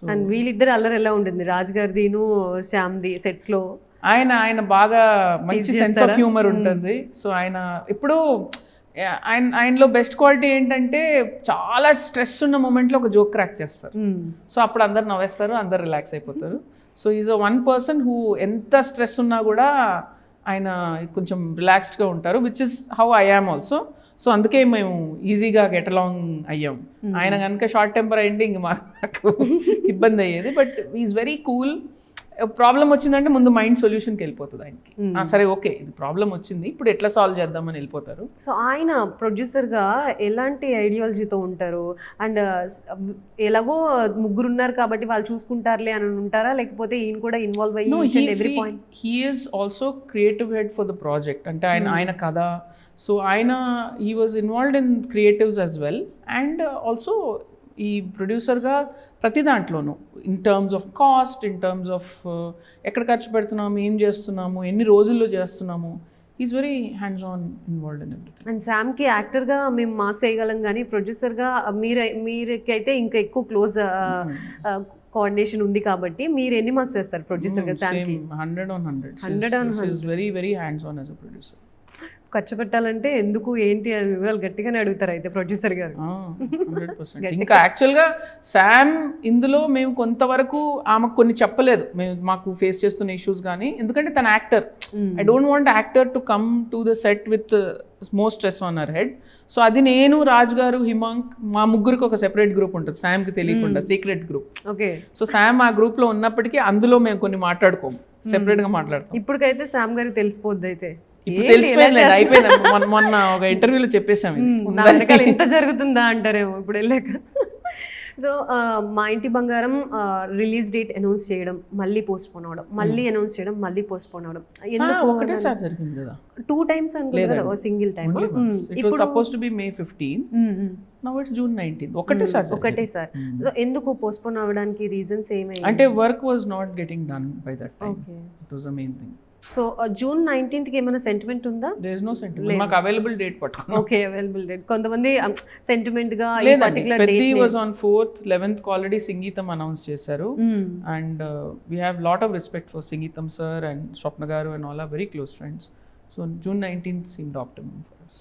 And వీళ్ళిద్దరు అల్లరి ఎలా ఉంటుంది, రాజ్ గారిదిను శ్యామ్ది సెట్స్ లో? ఆయన బాగా మంచి సెన్స్ ఆఫ్ హ్యూమర్ ఉంటుంది. సో ఆయన ఇప్పుడు ఆయనలో బెస్ట్ క్వాలిటీ ఏంటంటే చాలా స్ట్రెస్ ఉన్న మూమెంట్లో ఒక జోక్ క్రాక్ చేస్తారు. సో అప్పుడు అందరు నవ్వేస్తారు, అందరు రిలాక్స్ అయిపోతారు. So is a one person who ఎంత స్ట్రెస్ ఉన్నా కూడా ఆయన కొంచెం రిలాక్స్డ్గా ఉంటారు, which is how I am also. So అందుకే మేము ఈజీగా గెట్ అలాంగ్ అయ్యాం. ఆయన కనుక షార్ట్ టెంపర్ అయ్యింది ఇంక మాకు ఇబ్బంది అయ్యేది. But is very cool. Problem వచ్చిందంటే ముందు మైండ్ సొల్యూషన్కి వెళ్ళిపోతుంది ఆయనకి. సరే ఓకే ఇది ప్రాబ్లం వచ్చింది, ఇప్పుడు ఎట్లా సాల్వ్ చేద్దామని వెళ్ళిపోతారు. సో ఆయన ప్రొడ్యూసర్గా ఎలాంటి ఐడియాలజీతో ఉంటారు? అండ్ ఎలాగో ముగ్గురు ఉన్నారు కాబట్టి వాళ్ళు చూసుకుంటారులే అని ఉంటారా, లేకపోతే ఈయన కూడా ఇన్వాల్వ్ అయ్యి every point? He is also creative head for the project. అంటే ఆయన కథ, సో ఆయన he was involved in creatives as well. And also ఈ ప్రొడ్యూసర్గా ప్రతి దాంట్లోనూ in terms of cost, in terms of ఎక్కడ ఖర్చు పెడుతున్నాము, ఏం చేస్తున్నాము, ఎన్ని రోజుల్లో చేస్తున్నాము, is very hands on involved in everything. And శామ్కి యాక్టర్గా మేము మార్క్స్ వేయగలం, కానీ ప్రొడ్యూసర్గా మీరైతే ఇంకా ఎక్కువ క్లోజ్ కోఆర్డినేషన్ ఉంది కాబట్టి మీరు ఎన్ని మార్క్స్ వేస్తారు ప్రొడ్యూసర్గా? శామ్కి 100/100. Very very hands on as a producer. ఖర్చు పెట్టాలంటే ఎందుకు ఏంటి అని వివరాలు గట్టిగానే అడుగుతారు అయితే ప్రొడ్యూసర్ గారు. 100%. ఇంకా యాక్చువల్గా శామ్ ఇందులో మేము కొంతవరకు ఆమెకు కొన్ని చెప్పలేదు, మేము మాకు ఫేస్ చేస్తున్న ఇష్యూస్ కానీ, ఎందుకంటే తన actor. I don't want actor to come to the set with more stress on hour head. So అది నేను, రాజ్ గారు, హిమాంక్, మా ముగ్గురికి ఒక సెపరేట్ గ్రూప్ ఉంటుంది శామ్కి తెలియకుండా, secret group. Okay. So Sam ఆ గ్రూప్లో ఉన్నప్పటికీ అందులో మేము కొన్ని మాట్లాడుకోము, సెపరేట్గా మాట్లాడతాం. ఇప్పటికైతే శామ్ గారికి తెలిసిపోద్ది అయితే. ఇప్పుడు తెలిసిపోయింది, అయిపోయింది. మొన్న ఒక ఇంటర్వ్యూలో చెప్పేసాం ఇంత జరుగుతుందా అంటారేమో ఇప్పుడు వెళ్ళాక. సో మా ఇంటి బంగారం రిలీజ్ డేట్ అనౌన్స్ చేయడం, మళ్ళీ పోస్ట్ పోన్ అవడం, మళ్ళీ అనౌన్స్ చేయడం, మళ్ళీ పోస్ట్ పోన్ అవడం, ఎందుకు? ఒకటేసారి జరిగింది కదా, 2 times అనుకుంటా, single time. It was supposed to be May 15, now it's June 19. ఒకటేసారి. ఎందుకు పోస్ట్ పోన్ అవ్వడానికి రీజన్స్ ఏమై? అంటే work was not getting done by that time. It was the main thing. So June 19th ఏమైనా sentiment ఉందా? There is no sentiment. మాకు available date పట్టుకున్నాం. Okay, available date. కొంతమంది సెంటిమెంట్ గా ఈ particular date. Peddi was on 4th, 11th already Sangeetham announce చేశారు. And we have lot of respect for Sangeetham sir and Swapna garu and all are very close friends. So June 19th seemed optimum for us.